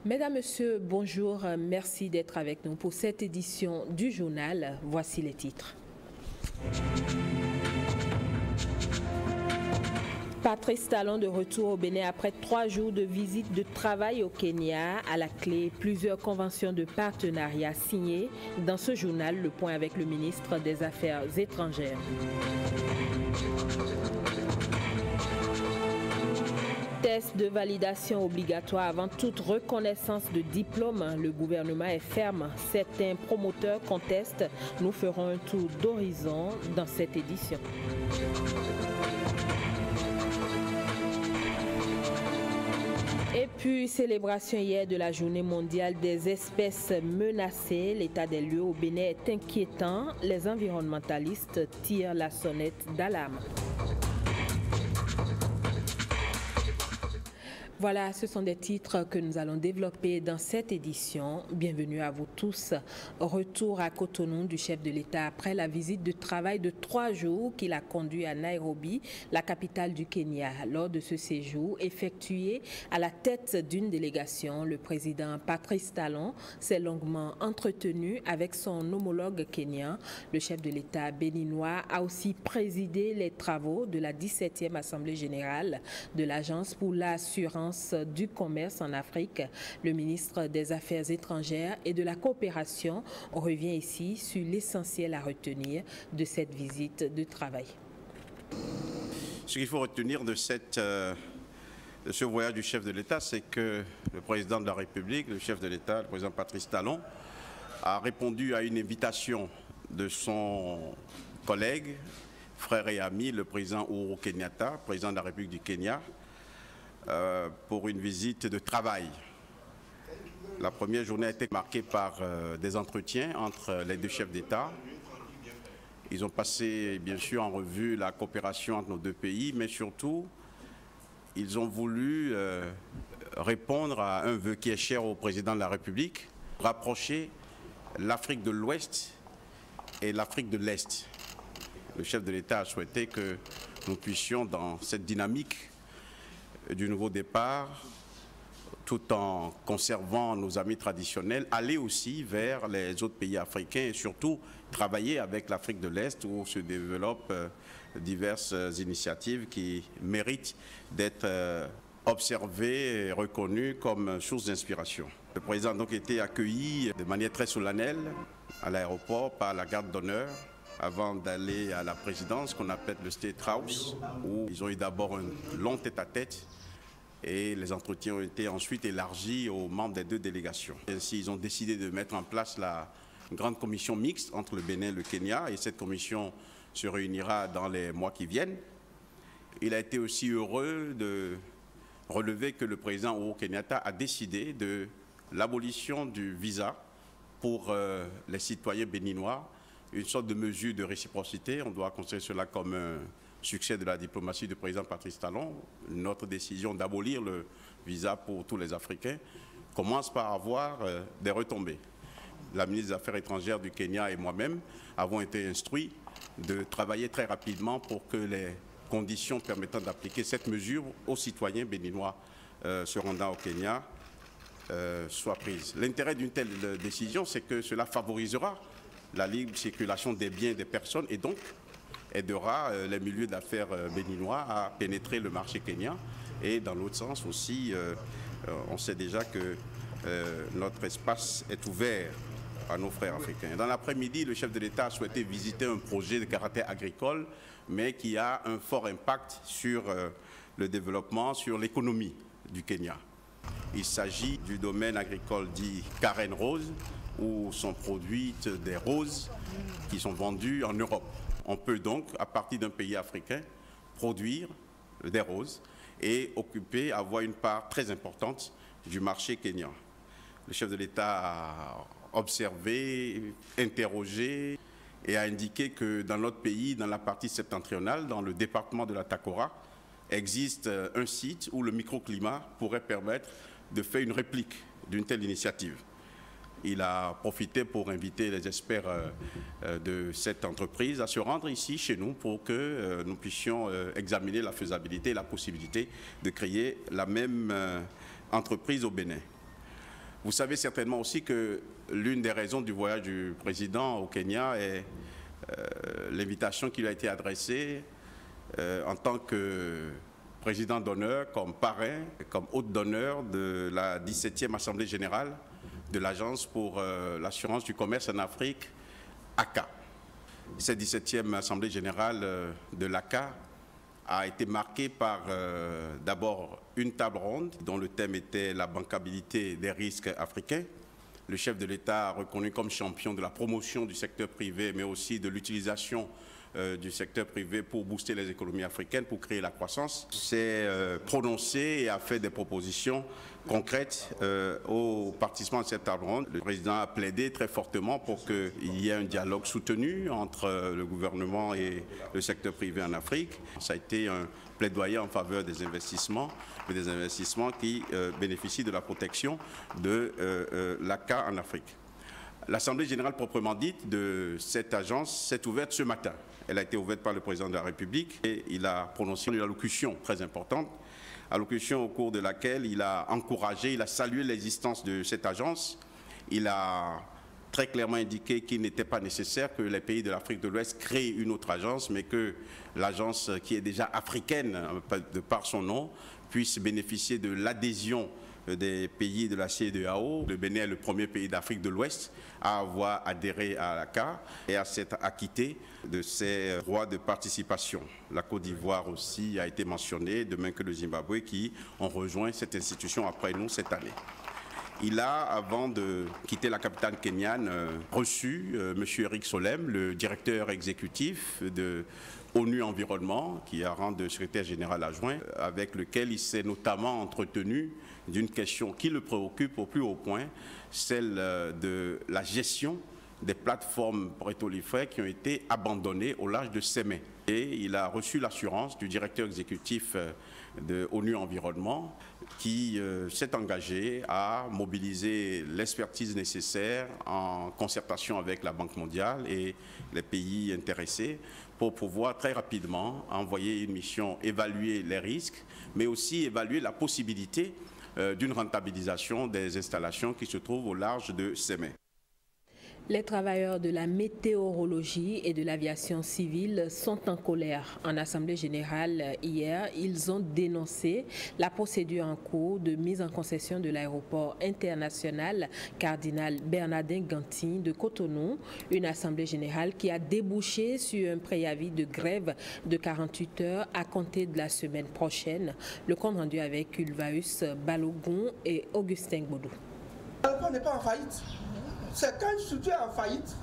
Mesdames, Messieurs, bonjour. Merci d'être avec nous pour cette édition du journal. Voici les titres. Patrice Talon de retour au Bénin après 3 jours de visite de travail au Kenya. À la clé, plusieurs conventions de partenariat signées. Dans ce journal, le point avec le ministre des Affaires étrangères. Test de validation obligatoire avant toute reconnaissance de diplôme. Le gouvernement est ferme. Certains promoteurs contestent. Nous ferons un tour d'horizon dans cette édition. Et puis, célébration hier de la journée mondiale des espèces menacées. L'état des lieux au Bénin est inquiétant. Les environnementalistes tirent la sonnette d'alarme. Voilà, ce sont des titres que nous allons développer dans cette édition. Bienvenue à vous tous. Retour à Cotonou du chef de l'État après la visite de travail de 3 jours qu'il a conduit à Nairobi, la capitale du Kenya. Lors de ce séjour effectué à la tête d'une délégation, le président Patrice Talon s'est longuement entretenu avec son homologue kenyan. Le chef de l'État béninois a aussi présidé les travaux de la 17e Assemblée générale de l'Agence pour l'assurance du commerce en Afrique. Le ministre des Affaires étrangères et de la coopération revient ici sur l'essentiel à retenir de cette visite de travail. Ce qu'il faut retenir de ce voyage du chef de l'État, c'est que le président de la République, le chef de l'État, le président Patrice Talon, a répondu à une invitation de son collègue, frère et ami, le président Uhuru Kenyatta, président de la République du Kenya, pour une visite de travail. La première journée a été marquée par des entretiens entre les deux chefs d'État. Ils ont passé bien sûr en revue la coopération entre nos deux pays, mais surtout, ils ont voulu répondre à un vœu qui est cher au président de la République, rapprocher l'Afrique de l'Ouest et l'Afrique de l'Est. Le chef de l'État a souhaité que nous puissions, dans cette dynamique du nouveau départ, tout en conservant nos amis traditionnels, aller aussi vers les autres pays africains et surtout travailler avec l'Afrique de l'Est où se développent diverses initiatives qui méritent d'être observées et reconnues comme source d'inspiration. Le président a donc été accueilli de manière très solennelle à l'aéroport par la garde d'honneur avant d'aller à la présidence qu'on appelle le State House, où ils ont eu d'abord un long tête-à-tête et les entretiens ont été ensuite élargis aux membres des deux délégations. Ainsi, ils ont décidé de mettre en place la grande commission mixte entre le Bénin et le Kenya et cette commission se réunira dans les mois qui viennent. Il a été aussi heureux de relever que le président Uhuru Kenyatta a décidé de l'abolition du visa pour les citoyens béninois, une sorte de mesure de réciprocité. On doit considérer cela comme un succès de la diplomatie du président Patrice Talon. Notre décision d'abolir le visa pour tous les Africains commence par avoir des retombées. La ministre des Affaires étrangères du Kenya et moi-même avons été instruits de travailler très rapidement pour que les conditions permettant d'appliquer cette mesure aux citoyens béninois se rendant au Kenya soient prises. L'intérêt d'une telle décision, c'est que cela favorisera la libre circulation des biens et des personnes et donc aidera les milieux d'affaires béninois à pénétrer le marché kenyan. Et dans l'autre sens aussi, on sait déjà que notre espace est ouvert à nos frères africains. Dans l'après-midi, le chef de l'État a souhaité visiter un projet de caractère agricole, mais qui a un fort impact sur le développement, sur l'économie du Kenya. Il s'agit du domaine agricole dit Karen Rose, où sont produites des roses qui sont vendues en Europe. On peut donc, à partir d'un pays africain, produire des roses et avoir une part très importante du marché kenyan. Le chef de l'État a observé, interrogé et a indiqué que dans notre pays, dans la partie septentrionale, dans le département de la Takora, existe un site où le microclimat pourrait permettre de faire une réplique d'une telle initiative. Il a profité pour inviter les experts de cette entreprise à se rendre ici chez nous pour que nous puissions examiner la faisabilité et la possibilité de créer la même entreprise au Bénin. Vous savez certainement aussi que l'une des raisons du voyage du président au Kenya est l'invitation qui lui a été adressée en tant que président d'honneur, comme parrain, comme hôte d'honneur de la 17e Assemblée générale de l'Agence pour l'assurance du commerce en Afrique, ACA. Cette 17e Assemblée générale de l'ACA a été marquée par d'abord une table ronde dont le thème était la bancabilité des risques africains. Le chef de l'État, reconnu comme champion de la promotion du secteur privé, mais aussi de l'utilisation du secteur privé pour booster les économies africaines, pour créer la croissance, s'est prononcé et a fait des propositions concrètes aux participants de cette table ronde. Le président a plaidé très fortement pour qu'il y ait un dialogue soutenu entre le gouvernement et le secteur privé en Afrique. Ça a été un plaidoyer en faveur des investissements, mais des investissements qui bénéficient de la protection de l'ACA en Afrique. L'Assemblée générale proprement dite de cette agence s'est ouverte ce matin. Elle a été ouverte par le président de la République et il a prononcé une allocution très importante, allocution au cours de laquelle il a encouragé, il a salué l'existence de cette agence. Il a très clairement indiqué qu'il n'était pas nécessaire que les pays de l'Afrique de l'Ouest créent une autre agence, mais que l'agence qui est déjà africaine, de par son nom, puisse bénéficier de l'adhésion des pays de la CEDEAO. Le Bénin est le premier pays d'Afrique de l'Ouest à avoir adhéré à l'ACA et à s'être acquitté de ses droits de participation. La Côte d'Ivoire aussi a été mentionnée, de même que le Zimbabwe, qui ont rejoint cette institution après nous cette année. Il a, avant de quitter la capitale kenyane, reçu M. Eric Solem, le directeur exécutif de ONU Environnement, qui a rang de secrétaire général adjoint, avec lequel il s'est notamment entretenu d'une question qui le préoccupe au plus haut point, celle de la gestion des plateformes pétrolifères qui ont été abandonnées au large de Sémé. Et il a reçu l'assurance du directeur exécutif de ONU Environnement qui s'est engagé à mobiliser l'expertise nécessaire en concertation avec la Banque mondiale et les pays intéressés pour pouvoir très rapidement envoyer une mission évaluer les risques, mais aussi évaluer la possibilité d'une rentabilisation des installations qui se trouvent au large de Sémé. Les travailleurs de la météorologie et de l'aviation civile sont en colère. En Assemblée générale hier, ils ont dénoncé la procédure en cours de mise en concession de l'aéroport international Cardinal Bernardin Ganty de Cotonou, une Assemblée générale qui a débouché sur un préavis de grève de 48 heures à compter de la semaine prochaine. Le compte rendu avec Ulvaeus Balogun et Augustin Godou. On n'est pas en faillite. C'est quand une structure est en faillite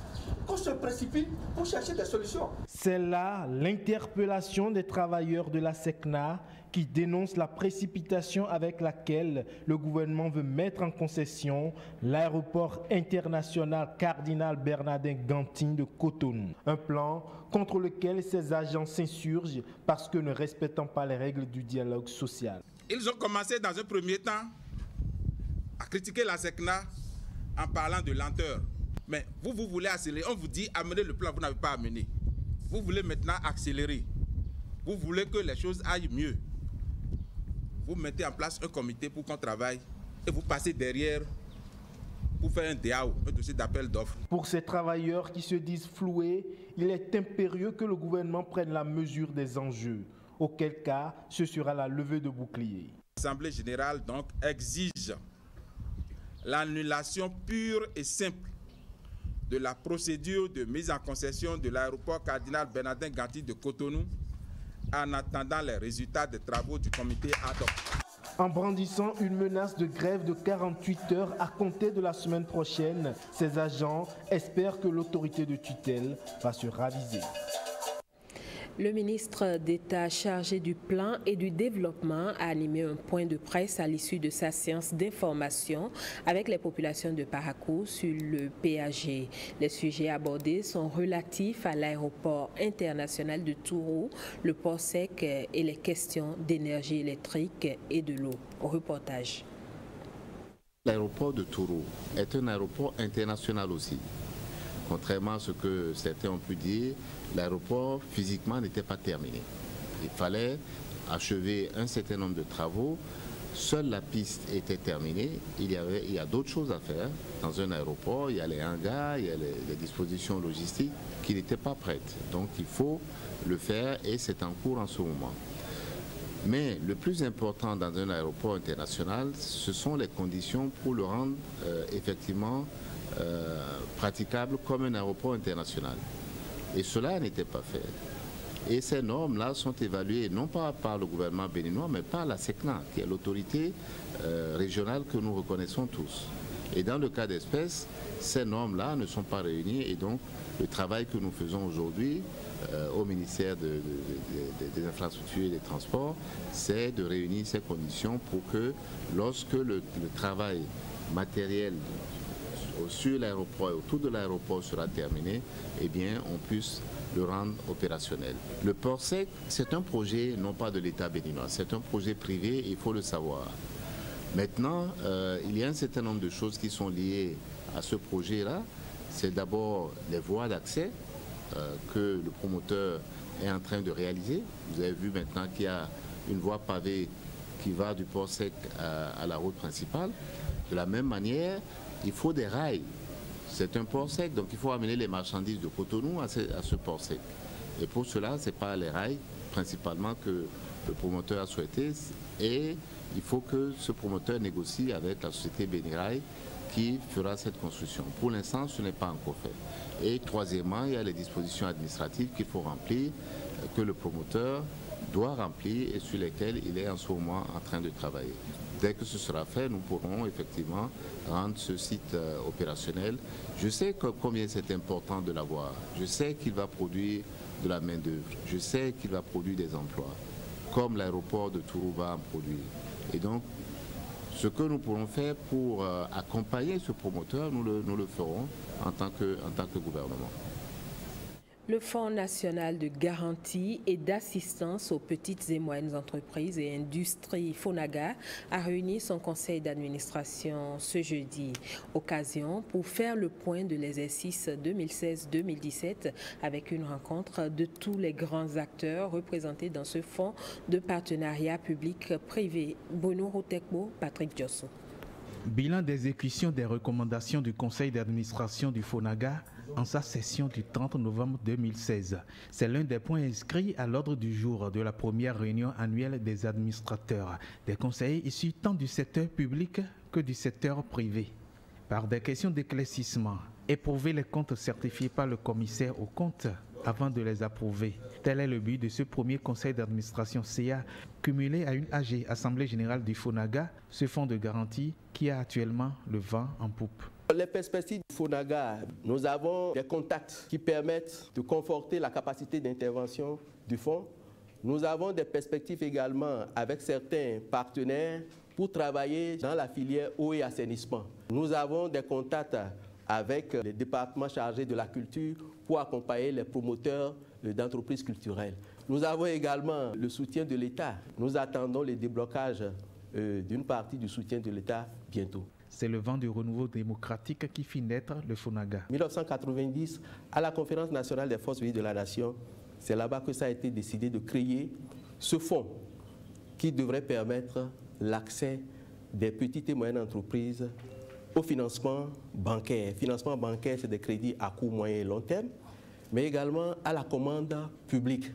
qu'on se précipite pour chercher des solutions. C'est là l'interpellation des travailleurs de la SECNA qui dénoncent la précipitation avec laquelle le gouvernement veut mettre en concession l'aéroport international Cardinal Bernardin Ganty de Cotonou. Un plan contre lequel ces agents s'insurgent parce que ne respectant pas les règles du dialogue social. Ils ont commencé dans un premier temps à critiquer la SECNA en parlant de lenteur. Mais vous voulez accélérer, on vous dit amenez le plan, vous n'avez pas amené. Vous voulez maintenant accélérer. Vous voulez que les choses aillent mieux. Vous mettez en place un comité pour qu'on travaille et vous passez derrière pour faire un DAO, un dossier d'appel d'offres. Pour ces travailleurs qui se disent floués, il est impérieux que le gouvernement prenne la mesure des enjeux. Auquel cas, ce sera la levée de bouclier. L'Assemblée générale donc exige l'annulation pure et simple de la procédure de mise en concession de l'aéroport Cardinal Bernardin Ganty de Cotonou en attendant les résultats des travaux du comité ad hoc. En brandissant une menace de grève de 48 heures à compter de la semaine prochaine, ces agents espèrent que l'autorité de tutelle va se raviser. Le ministre d'État chargé du plan et du développement a animé un point de presse à l'issue de sa séance d'information avec les populations de Parakou sur le PAG. Les sujets abordés sont relatifs à l'aéroport international de Tourou, le port sec et les questions d'énergie électrique et de l'eau. Au reportage. L'aéroport de Touro est un aéroport international aussi. Contrairement à ce que certains ont pu dire, l'aéroport physiquement n'était pas terminé. Il fallait achever un certain nombre de travaux. Seule la piste était terminée. Il y a d'autres choses à faire dans un aéroport. Il y a les hangars, il y a les dispositions logistiques qui n'étaient pas prêtes. Donc il faut le faire et c'est en cours en ce moment. Mais le plus important dans un aéroport international, ce sont les conditions pour le rendre effectivement praticable comme un aéroport international. Et cela n'était pas fait. Et ces normes-là sont évaluées non pas par le gouvernement béninois, mais par la SECNA, qui est l'autorité régionale que nous reconnaissons tous. Et dans le cas d'espèce, ces normes-là ne sont pas réunies et donc le travail que nous faisons aujourd'hui au ministère des Infrastructures et des Transports, c'est de réunir ces conditions pour que lorsque le travail matériel sur l'aéroport et autour de l'aéroport sera terminé, eh bien on puisse le rendre opérationnel. Le port sec, c'est un projet non pas de l'État béninois, c'est un projet privé, il faut le savoir. Maintenant, il y a un certain nombre de choses qui sont liées à ce projet-là. C'est d'abord les voies d'accès que le promoteur est en train de réaliser. Vous avez vu maintenant qu'il y a une voie pavée qui va du port sec à la route principale. De la même manière, il faut des rails. C'est un port sec, donc il faut amener les marchandises de Cotonou à ce port sec. Et pour cela, ce n'est pas les rails principalement que le promoteur a souhaité. Et il faut que ce promoteur négocie avec la société Bénirail qui fera cette construction. Pour l'instant, ce n'est pas encore fait. Et troisièmement, il y a les dispositions administratives qu'il faut remplir, que le promoteur doit remplir et sur lesquelles il est en ce moment en train de travailler. Dès que ce sera fait, nous pourrons effectivement rendre ce site opérationnel. Je sais combien c'est important de l'avoir. Je sais qu'il va produire de la main-d'œuvre. Je sais qu'il va produire des emplois, comme l'aéroport de Touro va en produire. Et donc, ce que nous pourrons faire pour accompagner ce promoteur, nous le ferons en tant que gouvernement. Le Fonds national de garantie et d'assistance aux petites et moyennes entreprises et industries FONAGA a réuni son conseil d'administration ce jeudi. Occasion pour faire le point de l'exercice 2016-2017 avec une rencontre de tous les grands acteurs représentés dans ce fonds de partenariat public-privé. Bruno Rotekbo, Patrick Diosso. Bilan d'exécution des recommandations du conseil d'administration du FONAGA en sa session du 30 novembre 2016. C'est l'un des points inscrits à l'ordre du jour de la première réunion annuelle des administrateurs, des conseillers issus tant du secteur public que du secteur privé. Par des questions d'éclaircissement, éprouver les comptes certifiés par le commissaire aux comptes avant de les approuver. Tel est le but de ce premier conseil d'administration CA, cumulé à une AG, Assemblée Générale du FONAGA, ce fonds de garantie qui a actuellement le vent en poupe. Les perspectives du FONAGA, nous avons des contacts qui permettent de conforter la capacité d'intervention du fonds. Nous avons des perspectives également avec certains partenaires pour travailler dans la filière eau et assainissement. Nous avons des contacts avec les départements chargés de la culture pour accompagner les promoteurs d'entreprises culturelles. Nous avons également le soutien de l'État. Nous attendons les déblocages d'une partie du soutien de l'État bientôt. C'est le vent du renouveau démocratique qui fit naître le FONAGA. En 1990, à la Conférence nationale des forces vives de la nation, c'est là-bas que ça a été décidé de créer ce fonds qui devrait permettre l'accès des petites et moyennes entreprises au financement bancaire. Financement bancaire, c'est des crédits à court, moyen et long terme, mais également à la commande publique.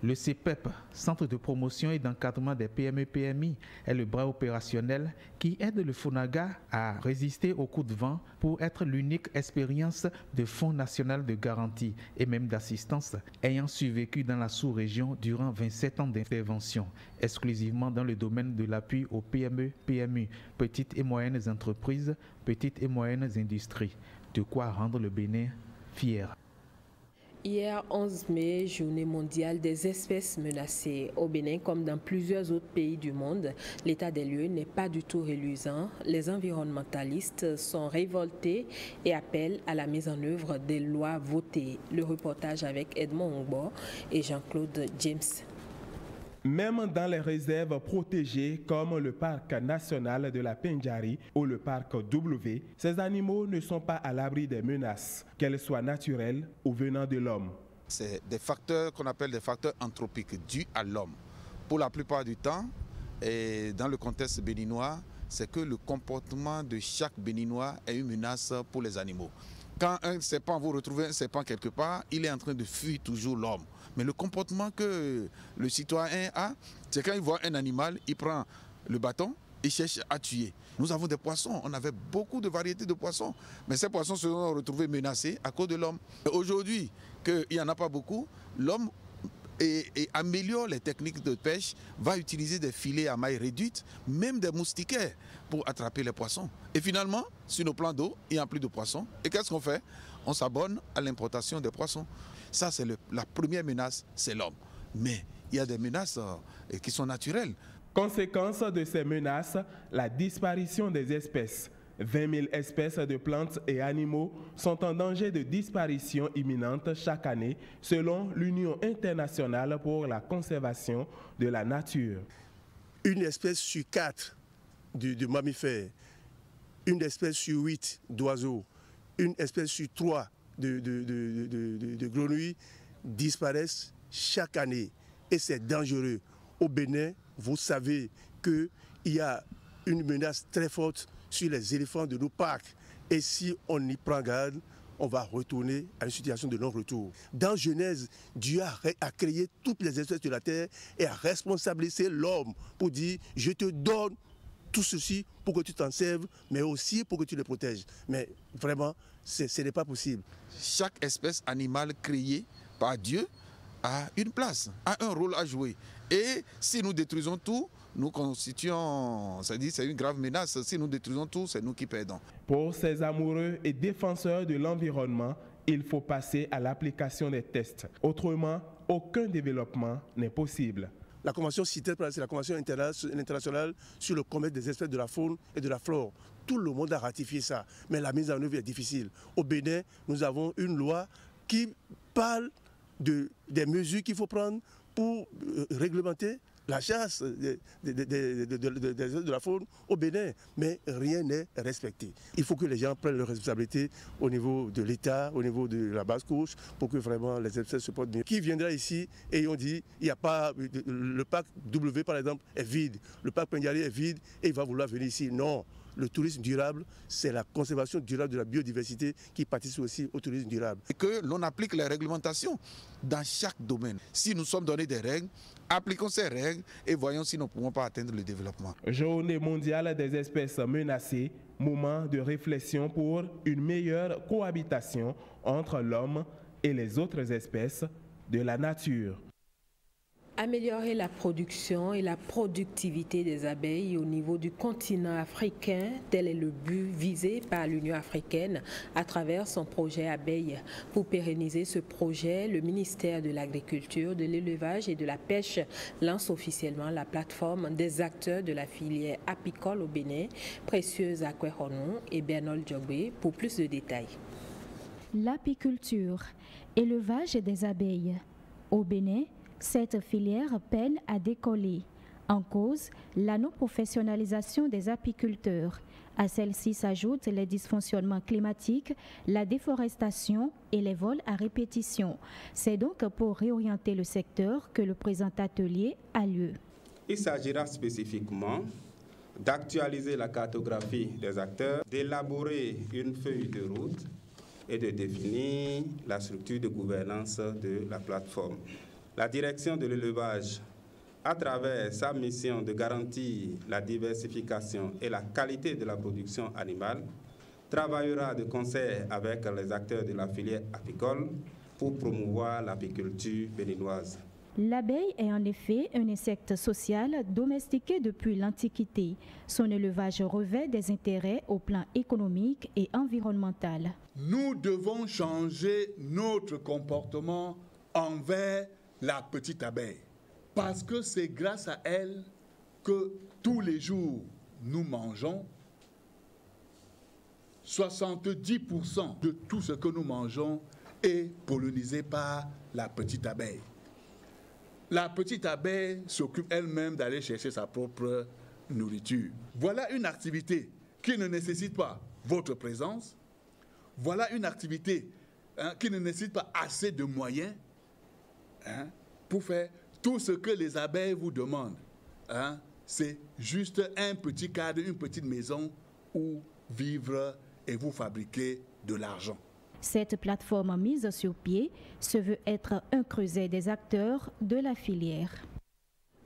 Le CPEP, Centre de promotion et d'encadrement des PME-PMI, est le bras opérationnel qui aide le FONAGA à résister aux coups de vent pour être l'unique expérience de Fonds national de garantie et même d'assistance ayant survécu dans la sous-région durant 27 ans d'intervention, exclusivement dans le domaine de l'appui aux PME-PMI, petites et moyennes entreprises, petites et moyennes industries. De quoi rendre le Bénin fier. Hier 11 mai, journée mondiale des espèces menacées. Au Bénin, comme dans plusieurs autres pays du monde, l'état des lieux n'est pas du tout reluisant. Les environnementalistes sont révoltés et appellent à la mise en œuvre des lois votées. Le reportage avec Edmond Ongbo et Jean-Claude James. Même dans les réserves protégées comme le parc national de la Pendjari ou le parc W, ces animaux ne sont pas à l'abri des menaces, qu'elles soient naturelles ou venant de l'homme. C'est des facteurs qu'on appelle des facteurs anthropiques dus à l'homme. Pour la plupart du temps, et dans le contexte béninois, c'est que le comportement de chaque Béninois est une menace pour les animaux. Quand un serpent, vous retrouvez un serpent quelque part, il est en train de fuir toujours l'homme. Mais le comportement que le citoyen a, c'est quand il voit un animal, il prend le bâton, il cherche à tuer. Nous avons des poissons, on avait beaucoup de variétés de poissons, mais ces poissons se sont retrouvés menacés à cause de l'homme. Aujourd'hui, qu'il n'y en a pas beaucoup, l'homme améliore les techniques de pêche, va utiliser des filets à maille réduite, même des moustiquaires pour attraper les poissons. Et finalement, sur nos plans d'eau, il n'y a plus de poissons. Et qu'est-ce qu'on fait? On s'abonne à l'importation des poissons. Ça, c'est la première menace, c'est l'homme. Mais il y a des menaces qui sont naturelles. Conséquence de ces menaces, la disparition des espèces. 20 000 espèces de plantes et animaux sont en danger de disparition imminente chaque année, selon l'Union internationale pour la conservation de la nature. Une espèce sur 4 de mammifères, une espèce sur 8 d'oiseaux, une espèce sur 3 de grenouilles disparaissent chaque année. Et c'est dangereux. Au Bénin, vous savez qu'il y a une menace très forte sur les éléphants de nos parcs. Et si on y prend garde, on va retourner à une situation de non-retour. Dans Genèse, Dieu a créé toutes les espèces de la terre et a responsabilisé l'homme pour dire « Je te donne tout ceci pour que tu t'en serves, mais aussi pour que tu les protèges. » Mais vraiment, ce n'est pas possible. Chaque espèce animale créée par Dieu a une place, a un rôle à jouer. Et si nous détruisons tout, nous constituons, c'est une grave menace. Si nous détruisons tout, c'est nous qui perdons. Pour ces amoureux et défenseurs de l'environnement, il faut passer à l'application des tests. Autrement, aucun développement n'est possible. La convention CITES, c'est la convention internationale sur le commerce des espèces de la faune et de la flore. Tout le monde a ratifié ça, mais la mise en œuvre est difficile. Au Bénin, nous avons une loi qui parle des mesures qu'il faut prendre pour réglementer la chasse de la faune au Bénin, mais rien n'est respecté. Il faut que les gens prennent leurs responsabilités au niveau de l'État, au niveau de la basse couche, pour que vraiment les espèces se portent bien. Qui viendra ici et on dit, il n'y a pas, le parc W par exemple est vide, le parc Pendjari est vide et il va vouloir venir ici. Non. Le tourisme durable, c'est la conservation durable de la biodiversité qui participe aussi au tourisme durable. Et que l'on applique les réglementations dans chaque domaine. Si nous sommes donnés des règles, appliquons ces règles et voyons si nous ne pouvons pas atteindre le développement. Journée mondiale des espèces menacées, moment de réflexion pour une meilleure cohabitation entre l'homme et les autres espèces de la nature. Améliorer la production et la productivité des abeilles au niveau du continent africain, tel est le but visé par l'Union africaine à travers son projet Abeilles. Pour pérenniser ce projet, le ministère de l'Agriculture, de l'Élevage et de la Pêche lance officiellement la plateforme des acteurs de la filière apicole au Bénin, Précieuse Akwehonou et Bernol Djogbe, pour plus de détails. L'apiculture, élevage des abeilles. Au Bénin, cette filière peine à décoller. En cause, la non-professionnalisation des apiculteurs. À celle-ci s'ajoutent les dysfonctionnements climatiques, la déforestation et les vols à répétition. C'est donc pour réorienter le secteur que le présent atelier a lieu. Il s'agira spécifiquement d'actualiser la cartographie des acteurs, d'élaborer une feuille de route et de définir la structure de gouvernance de la plateforme. La direction de l'élevage, à travers sa mission de garantir la diversification et la qualité de la production animale, travaillera de concert avec les acteurs de la filière apicole pour promouvoir l'apiculture béninoise. L'abeille est en effet un insecte social domestiqué depuis l'Antiquité. Son élevage revêt des intérêts au plan économique et environnemental. Nous devons changer notre comportement envers la petite abeille, parce que c'est grâce à elle que tous les jours nous mangeons. 70% de tout ce que nous mangeons est pollinisé par la petite abeille. La petite abeille s'occupe elle-même d'aller chercher sa propre nourriture. Voilà une activité qui ne nécessite pas votre présence. Voilà une activité qui ne nécessite pas assez de moyens pour faire tout ce que les abeilles vous demandent. C'est juste un petit cadre, une petite maison où vivre et vous fabriquer de l'argent. Cette plateforme mise sur pied se veut être un creuset des acteurs de la filière.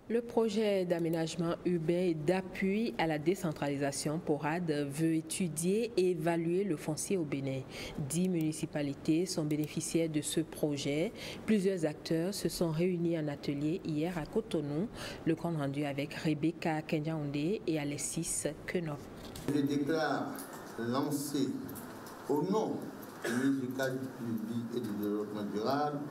Le projet d'aménagement urbain et d'appui à la décentralisation PORAD veut étudier et évaluer le foncier au Bénin. 10 municipalités sont bénéficiaires de ce projet. Plusieurs acteurs se sont réunis en atelier hier à Cotonou. Le compte rendu avec Rebecca Kenyaoundé et Alexis Kenop. Je déclare lancer au nom du ministre du Cadre du Vie et du Développement durable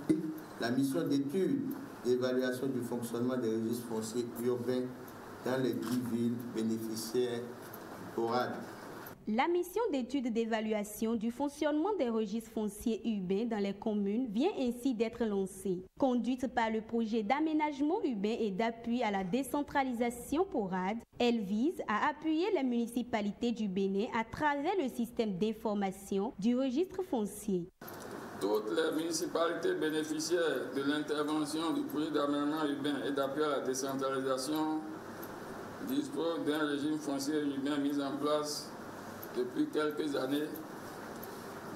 la mission d'étude d'évaluation du fonctionnement des registres fonciers urbains dans les 10 villes bénéficiaires du PORAD. La mission d'étude d'évaluation du fonctionnement des registres fonciers urbains dans les communes vient ainsi d'être lancée. Conduite par le projet d'aménagement urbain et d'appui à la décentralisation PORAD, elle vise à appuyer les municipalités du Bénin à travers le système d'information du registre foncier. Toutes les municipalités bénéficiaires de l'intervention du projet d'aménagement urbain et d'appui à la décentralisation disposent d'un régime foncier urbain mis en place depuis quelques années,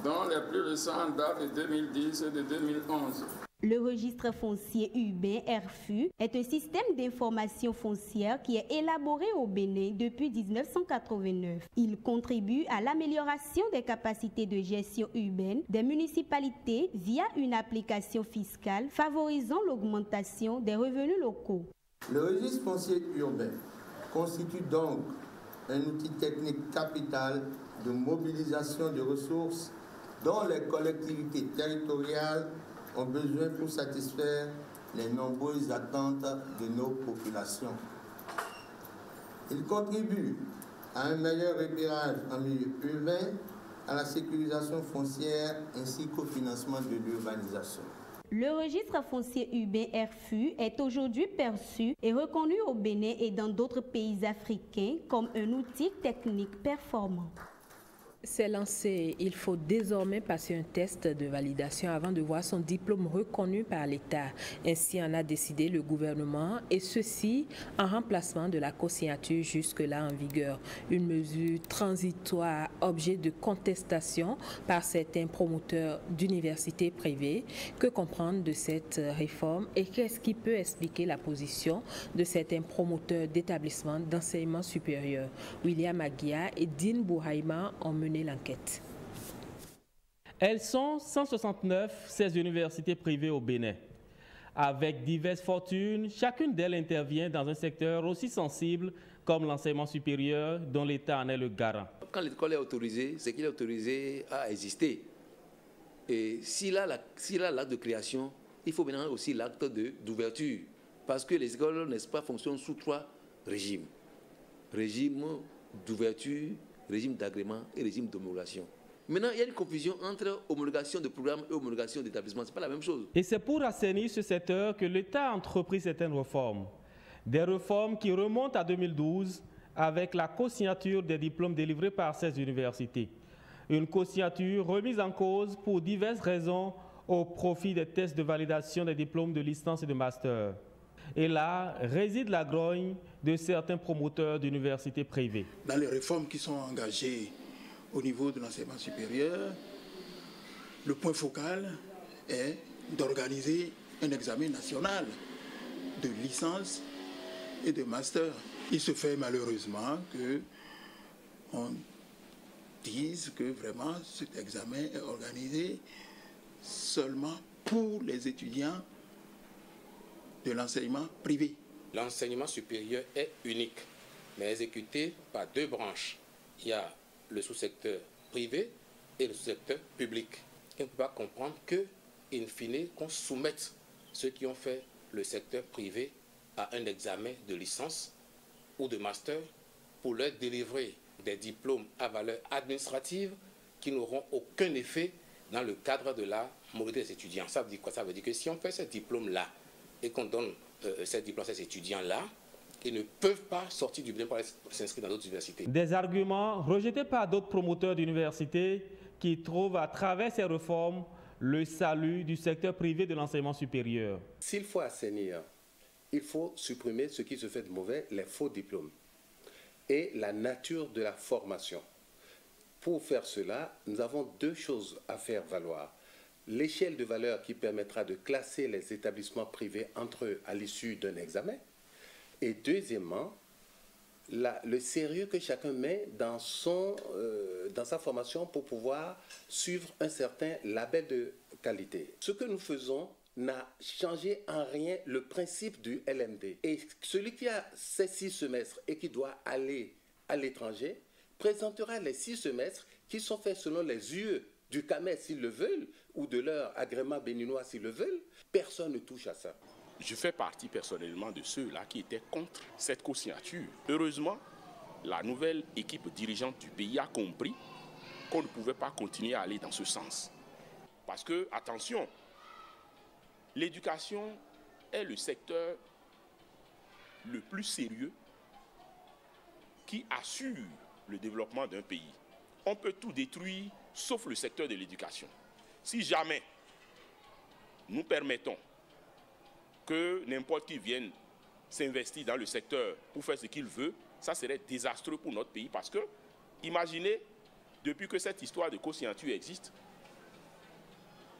dont les plus récents datent de 2010 et de 2011. Le registre foncier urbain RFU est un système d'information foncière qui est élaboré au Bénin depuis 1989. Il contribue à l'amélioration des capacités de gestion urbaine des municipalités via une application fiscale favorisant l'augmentation des revenus locaux. Le registre foncier urbain constitue donc un outil technique capital de mobilisation de ressources dont les collectivités territoriales ont besoin pour satisfaire les nombreuses attentes de nos populations. Il contribue à un meilleur repérage en milieu urbain, à la sécurisation foncière ainsi qu'au financement de l'urbanisation. Le registre foncier urbain RFU est aujourd'hui perçu et reconnu au Bénin et dans d'autres pays africains comme un outil technique performant. C'est lancé. Il faut désormais passer un test de validation avant de voir son diplôme reconnu par l'État. Ainsi en a décidé le gouvernement et ceci en remplacement de la co-signature jusque-là en vigueur. Une mesure transitoire, objet de contestation par certains promoteurs d'universités privées. Que comprendre de cette réforme et qu'est-ce qui peut expliquer la position de certains promoteurs d'établissements d'enseignement supérieur? William Aguia et Dean Bouhaïma ont mené l'enquête. Elles sont 169, ces universités privées au Bénin. Avec diverses fortunes, chacune d'elles intervient dans un secteur aussi sensible comme l'enseignement supérieur dont l'État en est le garant. Quand l'école est autorisée, c'est qu'il est autorisé à exister. Et s'il a l'acte de création, il faut maintenant aussi l'acte d'ouverture. Parce que les écoles, n'est-ce pas, fonctionnent sous 3 régimes. Régime d'ouverture, régime d'agrément et régime d'homologation. Maintenant, il y a une confusion entre homologation de programme et homologation d'établissement. Ce n'est pas la même chose. Et c'est pour assainir ce secteur que l'État a entrepris certaines réformes. Des réformes qui remontent à 2012 avec la co-signature des diplômes délivrés par ces universités. Une co-signature remise en cause pour diverses raisons au profit des tests de validation des diplômes de licence et de master. Et là réside la grogne de certains promoteurs d'universités privées. Dans les réformes qui sont engagées au niveau de l'enseignement supérieur, le point focal est d'organiser un examen national de licence et de master. Il se fait malheureusement qu'on dise que vraiment cet examen est organisé seulement pour les étudiants de l'enseignement privé. L'enseignement supérieur est unique, mais exécuté par 2 branches. Il y a le sous-secteur privé et le sous-secteur public. On ne peut pas comprendre que, in fine, qu'on soumette ceux qui ont fait le secteur privé à un examen de licence ou de master pour leur délivrer des diplômes à valeur administrative qui n'auront aucun effet dans le cadre de la mobilité des étudiants. Ça veut dire quoi? Ça veut dire que si on fait ce diplôme-là et qu'on donne ces étudiants-là, ils ne peuvent pas sortir du Bénin pour s'inscrire dans d'autres universités. Des arguments rejetés par d'autres promoteurs d'universités qui trouvent à travers ces réformes le salut du secteur privé de l'enseignement supérieur. S'il faut assainir, il faut supprimer ce qui se fait de mauvais, les faux diplômes et la nature de la formation. Pour faire cela, nous avons deux choses à faire valoir. L'échelle de valeur qui permettra de classer les établissements privés entre eux à l'issue d'un examen. Et deuxièmement, le sérieux que chacun met dans sa formation pour pouvoir suivre un certain label de qualité. Ce que nous faisons n'a changé en rien le principe du LMD. Et celui qui a ces 6 semestres et qui doit aller à l'étranger présentera les 6 semestres qui sont faits selon les UE du CAMES s'ils le veulent, ou de leur agrément béninois s'ils le veulent. Personne ne touche à ça. Je fais partie personnellement de ceux-là qui étaient contre cette co-signature. Heureusement, la nouvelle équipe dirigeante du pays a compris qu'on ne pouvait pas continuer à aller dans ce sens. Parce que, attention, l'éducation est le secteur le plus sérieux qui assure le développement d'un pays. On peut tout détruire sauf le secteur de l'éducation. Si jamais nous permettons que n'importe qui vienne s'investir dans le secteur pour faire ce qu'il veut, ça serait désastreux pour notre pays parce que, imaginez, depuis que cette histoire de co-signature existe,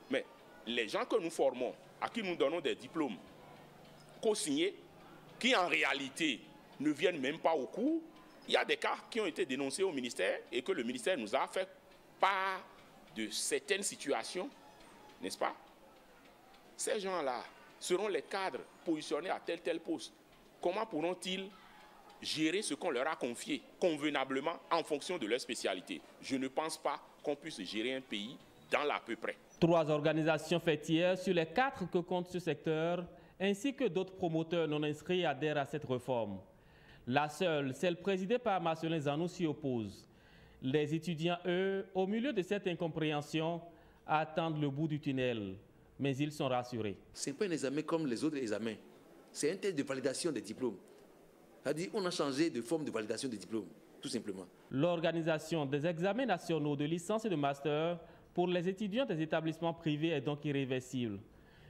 mais les gens que nous formons, à qui nous donnons des diplômes co-signés, qui en réalité ne viennent même pas au cours, il y a des cas qui ont été dénoncés au ministère et que le ministère nous a fait part de certaines situations, n'est-ce pas? Ces gens-là seront les cadres positionnés à tel poste. Comment pourront-ils gérer ce qu'on leur a confié convenablement en fonction de leur spécialité? Je ne pense pas qu'on puisse gérer un pays dans l'à peu près. 3 organisations fêtières sur les 4 que compte ce secteur, ainsi que d'autres promoteurs non inscrits adhèrent à cette réforme. La seule, celle présidée par Marcelin Zanou, s'y oppose. Les étudiants, eux, au milieu de cette incompréhension, attendent le bout du tunnel. Mais ils sont rassurés. Ce n'est pas un examen comme les autres examens. C'est un test de validation des diplômes. C'est-à-dire qu'on a changé de forme de validation des diplômes, tout simplement. L'organisation des examens nationaux de licence et de master pour les étudiants des établissements privés est donc irréversible.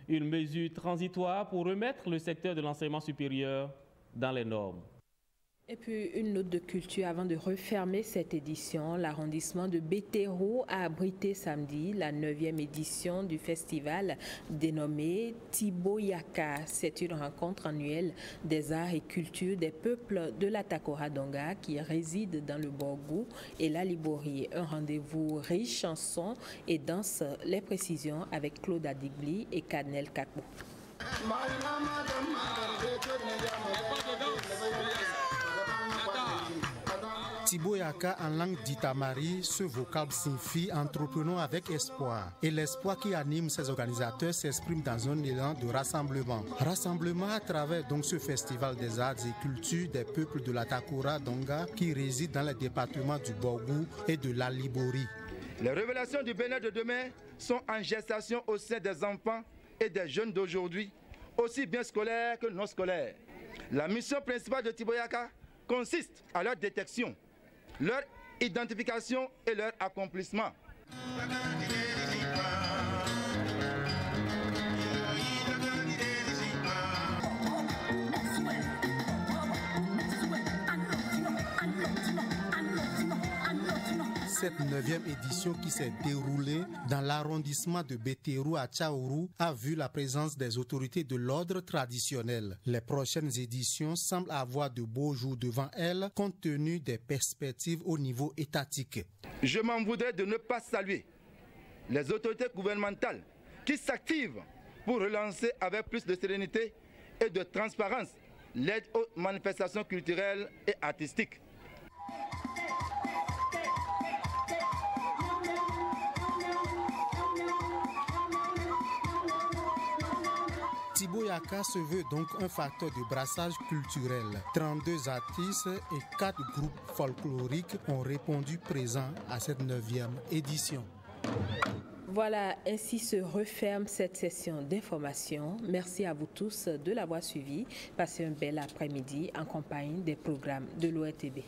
Une mesure transitoire pour remettre le secteur de l'enseignement supérieur dans les normes. Et puis une note de culture avant de refermer cette édition. L'arrondissement de Béthéro a abrité samedi la 9e édition du festival dénommé Tiboyaka. C'est une rencontre annuelle des arts et cultures des peuples de la Takora-Donga qui résident dans le Borgou et la Liborie. Un rendez-vous riche en sons et danse. Les précisions avec Claude Adigli et Kadnel Kakou. Tiboyaka en langue d'Itamari, ce vocable signifie entreprenons avec espoir. Et l'espoir qui anime ces organisateurs s'exprime dans un élan de rassemblement. Rassemblement à travers donc ce festival des arts et cultures des peuples de la Takora-Donga qui résident dans les départements du Borgou et de la Liborie. Les révélations du Bénin de demain sont en gestation au sein des enfants et des jeunes d'aujourd'hui, aussi bien scolaires que non scolaires. La mission principale de Tiboyaka consiste à leur détection, leur identification et leur accomplissement. Cette 9e édition qui s'est déroulée dans l'arrondissement de Béthéro à Tchaourou a vu la présence des autorités de l'ordre traditionnel. Les prochaines éditions semblent avoir de beaux jours devant elles compte tenu des perspectives au niveau étatique. Je m'en voudrais de ne pas saluer les autorités gouvernementales qui s'activent pour relancer avec plus de sérénité et de transparence l'aide aux manifestations culturelles et artistiques. Tiboyaka se veut donc un facteur de brassage culturel. 32 artistes et 4 groupes folkloriques ont répondu présents à cette 9e édition. Voilà, ainsi se referme cette session d'information. Merci à vous tous de l'avoir suivi. Passez un bel après-midi en compagnie des programmes de l'ORTB.